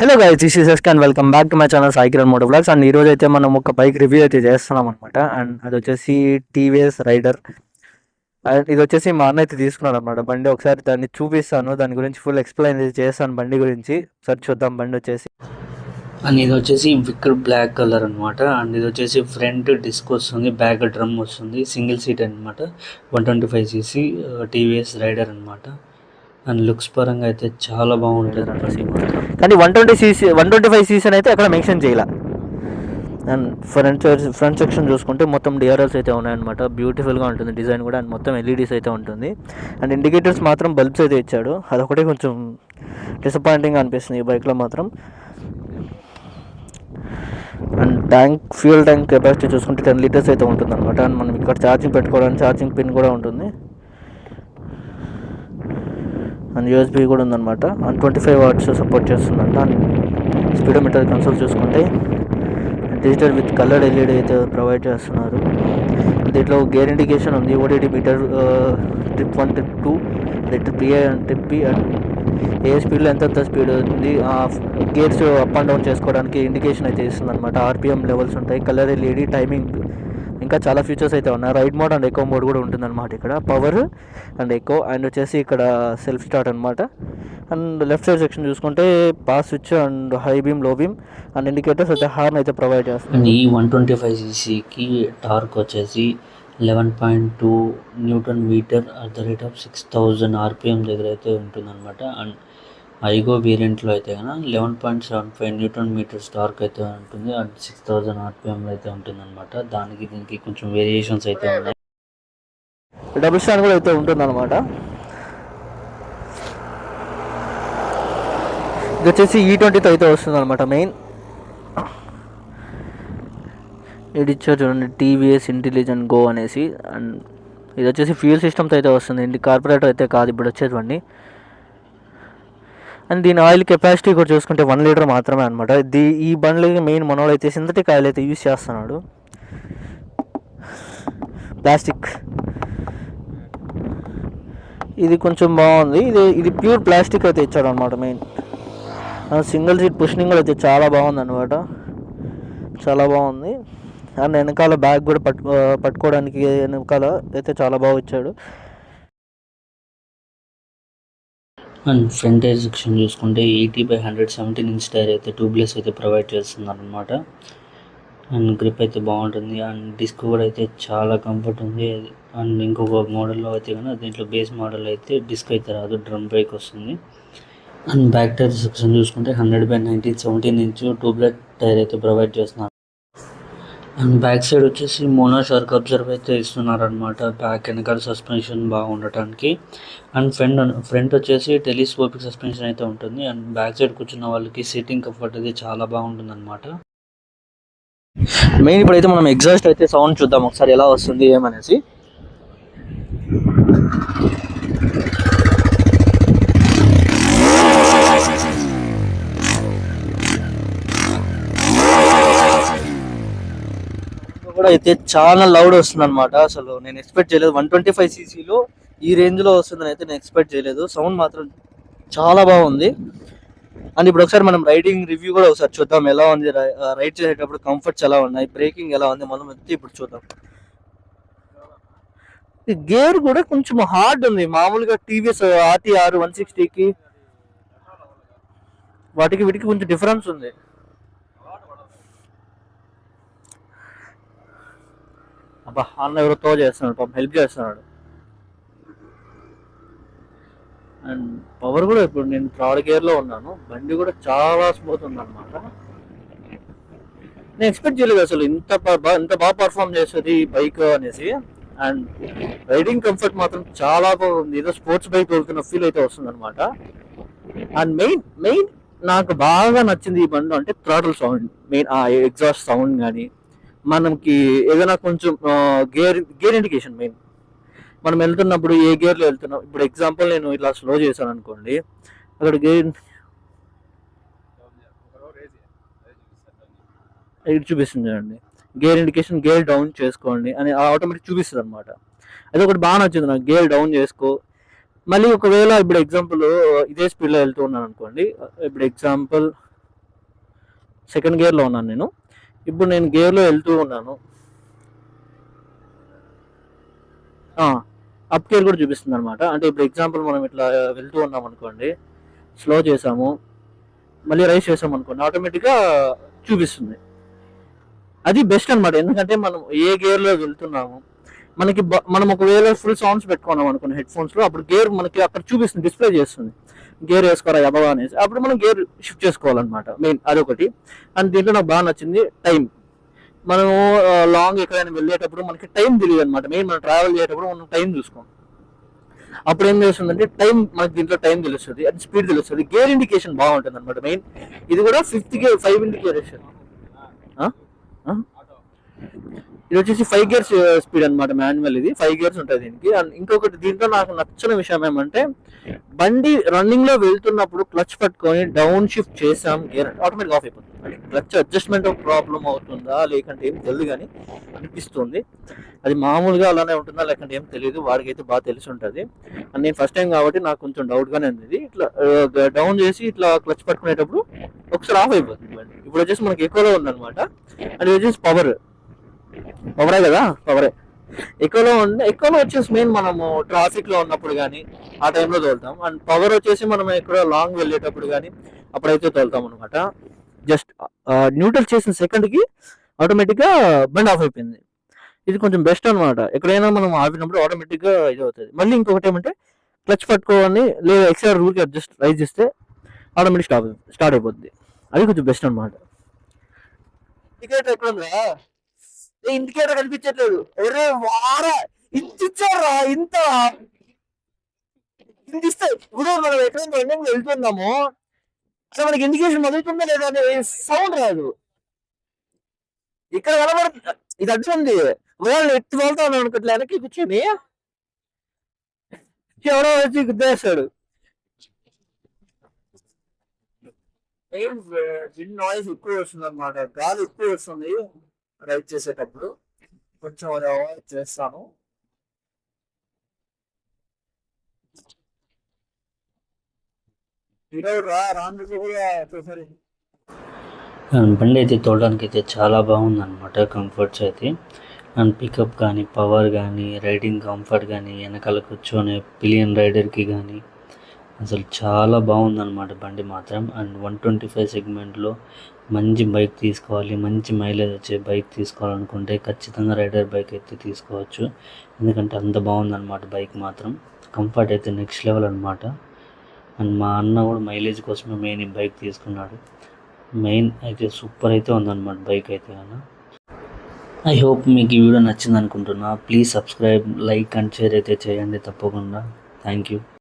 Hello guys, this is SK and welcome back to my channel Sai Kiran moto blogs. And ఈరోజు అయితే మనం ఒక bike review అయితే చేస్తున్నాం అనమాట. అండ్ అది వచ్చేసి టీవీఎస్ రైడర్. అండ్ ఇది వచ్చేసి మా అన్న అయితే తీసుకున్నాడు అనమాట బండి. ఒకసారి దాన్ని చూపిస్తాను, దాని గురించి ఫుల్ ఎక్స్ప్లెయిన్ చేస్తాను బండి గురించి. ఒకసారి చూద్దాం బండి వచ్చేసి. అండ్ ఇది వచ్చేసి విక్కర్ బ్లాక్ కలర్ అనమాట. అండ్ ఇది వచ్చేసి ఫ్రంట్ డిస్క్ వస్తుంది, బ్యాక్ డ్రమ్ వస్తుంది, సింగిల్ సీట్ అనమాట. 125cc టీవీఎస్ రైడర్ అనమాట. అండ్ లుక్స్ పరంగా అయితే చాలా బాగుంటుంది కానీ 125cc అయితే అక్కడ మెన్షన్ చేయాల. అండ్ ఫ్రంట్ సెక్షన్ చూసుకుంటే మొత్తం డిఆర్ఎల్స్ అయితే ఉన్నాయన్నమాట. బ్యూటిఫుల్గా ఉంటుంది డిజైన్ కూడా. అండ్ మొత్తం ఎల్ఈడీస్ అయితే ఉంటుంది. అండ్ ఇండికేటర్స్ మాత్రం బల్బ్స్ అయితే ఇచ్చాడు. అదొకటే కొంచెం డిసప్పాయింటింగ్ అనిపిస్తుంది ఈ బైక్లో మాత్రం. అండ్ ఫ్యూయల్ ట్యాంక్ కెపాసిటీ చూసుకుంటే 10 లీటర్స్ అయితే ఉంటుంది అనమాట. అండ్ మనం ఇక్కడ ఛార్జింగ్ పెట్టుకోవడానికి ఛార్జింగ్ పిన్ కూడా ఉంటుంది. అండ్ యూఎస్బీ కూడా ఉందన్నమాట. అండ్ 25 watts సపోర్ట్ చేస్తుందంట. అండ్ స్పీడోమీటర్ కన్సోల్ చూసుకుంటే డిజిటల్ విత్ కలర్డ్ ఎల్ఈడి అయితే ప్రొవైడ్ చేస్తున్నారు. దీంట్లో గేర్ ఇండికేషన్ ఉంది, odometer, trip 1 trip 2, trip A and trip B. And ఏ స్పీడ్లో ఎంత స్పీడ్ ఉంది, గేర్స్ అప్ అండ్ డౌన్ చేసుకోవడానికి ఇండికేషన్ అయితే ఇస్తుంది అనమాట. ఆర్పిఎం లెవెల్స్ ఉంటాయి, కలర్ ఎల్ఈడి, టైమింగ్, ఇంకా చాలా ఫీచర్స్ అయితే ఉన్నాయి. Ride mode and eco mode కూడా ఉంటుందన్నమాట. ఇక్కడ పవర్ అండ్ ఎకో. అండ్ వచ్చేసి ఇక్కడ సెల్ఫ్ స్టార్ట్ అనమాట. అండ్ లెఫ్ట్ సైడ్ సెక్షన్ చూసుకుంటే pass switch and high beam, low beam and indicators అయితే హార్న్ అయితే ప్రొవైడ్ చేస్తుంది. ఈ 125cc టార్క్ వచ్చేసి 11.2 newton meter at the rate of 6000 RPM దగ్గర అయితే ఉంటుందన్నమాట. అండ్ ఐగో వేరియంట్లో అయితే కన్నా 11.75 న్యూటన్ మీటర్స్ టార్క్ అయితే ఉంటుంది. అండ్ 6000 RPMలో అయితే ఉంటుందన్నమాట. దీనికి కొంచెం వేరియేషన్స్ అయితే ఉన్నాయి. డబుల్ స్టాండ్ కూడా అయితే ఉంటుందన్నమాట. ఇది వచ్చేసి E20తో అయితే వస్తుంది అనమాట. మెయిన్ ఇది ఇచ్చారు చూడండి, టీవీఎస్ ఇంటెలిజెంట్ గో అనేసి. అండ్ ఇది వచ్చేసి ఫ్యూయల్ సిస్టమ్తో అయితే వస్తుంది, ఇంటి కార్పొరేటర్ అయితే కాదు ఇప్పుడు వచ్చేటువంటి. అండ్ దీని ఆయిల్ కెపాసిటీ కూడా చూసుకుంటే 1 లీటర్ మాత్రమే అనమాట. ఈ బండ్లకి మెయిన్ మనోడు అయితే సింథటిక్ ఆయిల్ అయితే యూజ్ చేస్తున్నాడు. ప్లాస్టిక్ ఇది కొంచెం బాగుంది. ఇది ప్యూర్ ప్లాస్టిక్ అయితే ఇచ్చాడు అనమాట మెయిన్. సింగిల్ సీట్ పుషనింగ్ అయితే చాలా బాగుంది అనమాట, చాలా బాగుంది. అండ్ వెనకాల బ్యాగ్ కూడా పట్టుకోవడానికి వెనకాల అయితే చాలా బాగా ఇచ్చాడు. అండ్ ఫ్రంట్ టైర్ సెక్షన్ చూసుకుంటే 80/100 17" టైర్ అయితే ట్యూబ్లెస్ అయితే ప్రొవైడ్ చేస్తున్నారు అనమాట. అండ్ గ్రిప్ అయితే బాగుంటుంది. అండ్ డిస్క్ కూడా అయితే చాలా కంఫర్ట్ ఉంది. అండ్ ఇంకొక మోడల్లో అయితే కన్నా దీంట్లో బేస్ మోడల్ అయితే డిస్క్ అయితే రాదు, డ్రమ్ బ్రేక్ వస్తుంది. అండ్ బ్యాక్ టైర్ సెక్షన్ చూసుకుంటే 100/90 17" ట్యూబ్లెస్ టైర్ అయితే ప్రొవైడ్ చేస్తున్నారు. అండ్ బ్యాక్ సైడ్ వచ్చేసి మోనో షార్క్ అబ్జర్వ్ అయితే ఇస్తున్నారు అనమాట, బ్యాక్ వెనకాల సస్పెన్షన్ బాగా ఉండటానికి. అండ్ ఫ్రంట్ వచ్చేసి టెలిస్కోపిక్ సస్పెన్షన్ అయితే ఉంటుంది. అండ్ బ్యాక్ సైడ్ కూర్చున్న వాళ్ళకి సీటింగ్ కంఫర్ట్ అయితే చాలా బాగుంటుంది అనమాట. మెయిన్ ఇప్పుడైతే మనం ఎగ్జాస్ట్ అయితే సౌండ్ చూద్దాం ఒకసారి ఎలా వస్తుంది ఏమనేసి. కూడా అయితే చాలా లౌడ్ వస్తుంది అనమాట. అసలు నేను ఎక్స్పెక్ట్ చేయలేదు 125cc ఈ రేంజ్లో వస్తుందని అయితే నేను ఎక్స్పెక్ట్ చేయలేదు. సౌండ్ మాత్రం చాలా బాగుంది. అండ్ ఇప్పుడు ఒకసారి మనం రైడింగ్ రివ్యూ కూడా ఒకసారి చూద్దాం ఎలా ఉంది, రైడ్ చేసేటప్పుడు కంఫర్ట్స్ ఎలా ఉన్నాయి, బ్రేకింగ్ ఎలా ఉంది, మనం అయితే ఇప్పుడు చూద్దాం. ఈ గేర్ కూడా కొంచెం హార్డ్ ఉంది. మామూలుగా టీవీఎస్ RTR 160కి వాటికి వీటికి కొంచెం డిఫరెన్స్ ఉంది. అబ్బా, అన్న ఎవరితో చేస్తున్నాడు, పాపం హెల్ప్ చేస్తున్నాడు. అండ్ పవర్ కూడా ఇప్పుడు నేను 3rd గేర్లో ఉన్నాను. బండి కూడా చాలా స్మూత్ ఉంది అనమాట. నేను ఎక్స్పెక్ట్ చేయలేదు అసలు ఇంత బాగా పర్ఫామ్ చేస్తుంది ఈ బైక్ అనేసి. అండ్ రైడింగ్ కంఫర్ట్ మాత్రం చాలా బాగుంది. ఏదో స్పోర్ట్స్ బైక్ వెళ్తున్న ఫీల్ అయితే వస్తుంది అనమాట. అండ్ మెయిన్ నాకు బాగా నచ్చింది ఈ బండి అంటే థ్రాటిల్ సౌండ్, మెయిన్ ఆ ఎగ్జాస్ట్ సౌండ్ కానీ, మనకి ఏదైనా కొంచెం గేర్ ఇండికేషన్. మెయిన్ మనం వెళ్తున్నప్పుడు ఏ గేర్లో వెళ్తున్నాం, ఇప్పుడు ఎగ్జాంపుల్ నేను ఇలా స్లో చేశాను అనుకోండి, అక్కడ గేర్ చూపిస్తుంది చూడండి, గేర్ ఇండికేషన్, గేర్ డౌన్ చేసుకోండి అని ఆటోమేటిక్ చూపిస్తుంది అనమాట. అది ఒకటి బాగా నచ్చింది నాకు, గేర్ డౌన్ చేసుకో. మళ్ళీ ఒకవేళ ఇప్పుడు ఎగ్జాంపుల్ ఇదే స్పీడ్లో వెళ్తూ ఉన్నాను అనుకోండి, ఇప్పుడు ఎగ్జాంపుల్ సెకండ్ గేర్లో ఉన్నాను నేను. ఇప్పుడు నేను గేర్లో వెళ్తూ ఉన్నాను. అప్ గేర్ కూడా చూపిస్తుంది అనమాట. అంటే ఇప్పుడు ఎగ్జాంపుల్ మనం ఇట్లా వెళ్తూ ఉన్నాం అనుకోండి, స్లో చేసాము, మళ్ళీ రైస్ చేసాం అనుకోండి, ఆటోమేటిక్గా చూపిస్తుంది. అది బెస్ట్ అనమాట. ఎందుకంటే మనం ఏ గేర్లో వెళ్తున్నాము, మనకి మనం ఒకవేళ ఫుల్ సౌండ్స్ పెట్టుకున్నాం అనుకోండి హెడ్ఫోన్స్లో, అప్పుడు గేర్ మనకి అక్కడ చూపిస్తుంది, డిస్ప్లే చేస్తుంది, గేర్ వేసుకోరా ఎబవా అనేసి. అప్పుడు మనం గేర్ షిఫ్ట్ చేసుకోవాలన్నమాట, మెయిన్ అదొకటి. అండ్ దీంట్లో నాకు బాగా నచ్చింది టైం. మనము లాంగ్ ఎక్కడైనా వెళ్ళేటప్పుడు మనకి టైం తెలియదు అనమాట. మెయిన్ మనం ట్రావెల్ చేసేటప్పుడు మనం టైం చూసుకోం. అప్పుడు ఏం చేస్తుందంటే టైం మనకి దీంట్లో టైం తెలుస్తుంది, అది స్పీడ్ తెలుస్తుంది, గేర్ ఇండికేషన్ బాగుంటుంది అనమాట. మెయిన్ ఇది కూడా 5th గేర్ 5 ఇండికేషన్. ఇది వచ్చేసి 5 గేర్స్ స్పీడ్ అనమాట, మాన్యువల్. ఇది 5 గేర్స్ ఉంటుంది దీనికి. అండ్ ఇంకొకటి దీంట్లో నాకు నచ్చిన విషయం ఏమంటే, బండి రన్నింగ్ లో వెళ్తున్నప్పుడు క్లచ్ పట్టుకొని డౌన్ షిఫ్ట్ చేసాం, గేర్ ఆటోమేటిక్ ఆఫ్ అయిపోతుంది. అంటే క్లచ్ అడ్జస్ట్మెంట్ ప్రాబ్లం అవుతుందా లేకంటే ఏం తెలియదు, కానీ అనిపిస్తుంది. అది మామూలుగా అలానే ఉంటుందా లేకంటే ఏం తెలియదు, వాడికైతే బాగా తెలిసి ఉంటుంది. అండ్ నేను ఫస్ట్ టైం కాబట్టి నాకు కొంచెం డౌట్గానే ఉంది. ఇట్లా డౌన్ చేసి ఇట్లా క్లచ్ పట్టుకునేటప్పుడు ఒకసారి ఆఫ్ అయిపోతుంది బండి. ఇప్పుడు వచ్చేసి మనకి ఎక్కువలో ఉందన్నమాట. అది వచ్చేసి పవరే కదా, పవరే ఎక్కువలో వచ్చేసి మెయిన్ మనము ట్రాఫిక్ లో ఉన్నప్పుడు కానీ ఆ టైంలో తోలుతాం. అండ్ పవర్ వచ్చేసి మనం ఎక్కడో లాంగ్ వెళ్ళేటప్పుడు కానీ అప్పుడైతే తోలుతాం అనమాట. జస్ట్ న్యూట్రల్ చేసిన సెకండ్కి ఆటోమేటిక్గా బండి ఆఫ్ అయిపోయింది. ఇది కొంచెం బెస్ట్ అనమాట. ఎక్కడైనా మనం ఆపినప్పుడు ఆటోమేటిక్గా ఇది అవుతుంది. మళ్ళీ ఇంకొకటి ఏమంటే, క్లచ్ పట్టుకోవాలి లేదా ఎక్స్ట్రా రూల్కి అడ్జస్ట్ రైజ్ చేస్తే ఆటోమేటిక్ స్టార్ట్ అయిపోద్ది. అది కొంచెం బెస్ట్ అనమాట. ఇండికేటర్ ఎక్కడ ఉందా, ఇండికేటర్ కనిపించట్లేదు. ఒరే వారా, ఇంత ఇచ్చారా, ఇంత ఇస్తే ఇప్పుడు మనం ఎక్కడైనా రన్నింగ్ వెళ్తున్నాము, అసలు మనకి ఇండికేషన్ మొదలుతుందా లేదా అనే సౌండ్ రాదు. ఇక్కడ కనబడుతుంది, ఇది అడ్డుంది. వాళ్ళు ఎత్తి వెళ్తాను అనుకోట్లే, వెనక్కి కూర్చొని ఎవడో వచ్చి గుద్దేస్తాడు. విన్ నాయిస్ ఎక్కువ వస్తుంది అనమాట, గాలి ఎక్కువ వస్తుంది రైడ్ చేసేటప్పుడు. కొంచెం అవాయిడ్ చేస్తాను. అండ్ బండి అయితే తోలడానికి అయితే చాలా బాగుంది అనమాట. కంఫర్ట్స్ అయితే అండ్ పికప్ కానీ, పవర్ కానీ, రైడింగ్ కంఫర్ట్ కానీ, వెనకాల కూర్చొని పిలియన్ రైడర్కి కానీ అసలు చాలా బాగుందన్నమాట బండి మాత్రం. అండ్ 125 సెగ్మెంట్లో మంచి బైక్ తీసుకోవాలి, మంచి మైలేజ్ వచ్చే బైక్ తీసుకోవాలనుకుంటే ఖచ్చితంగా రైడర్ బైక్ అయితే తీసుకోవచ్చు. ఎందుకంటే అంత బాగుందన్నమాట బైక్ మాత్రం. కంఫర్ట్ అయితే నెక్స్ట్ లెవెల్ అనమాట. అండ్ మా అన్న కూడా మైలేజ్ కోసమే మెయిన్ ఈ బైక్ తీసుకున్నాడు. మెయిన్ అయితే సూపర్ అయితే ఉందన్నమాట బైక్ అయితే. ఐ హోప్ మీకు ఈ వీడియో నచ్చింది అనుకుంటున్నా. Please subscribe, like and share అయితే చేయండి తప్పకుండా. Thank you.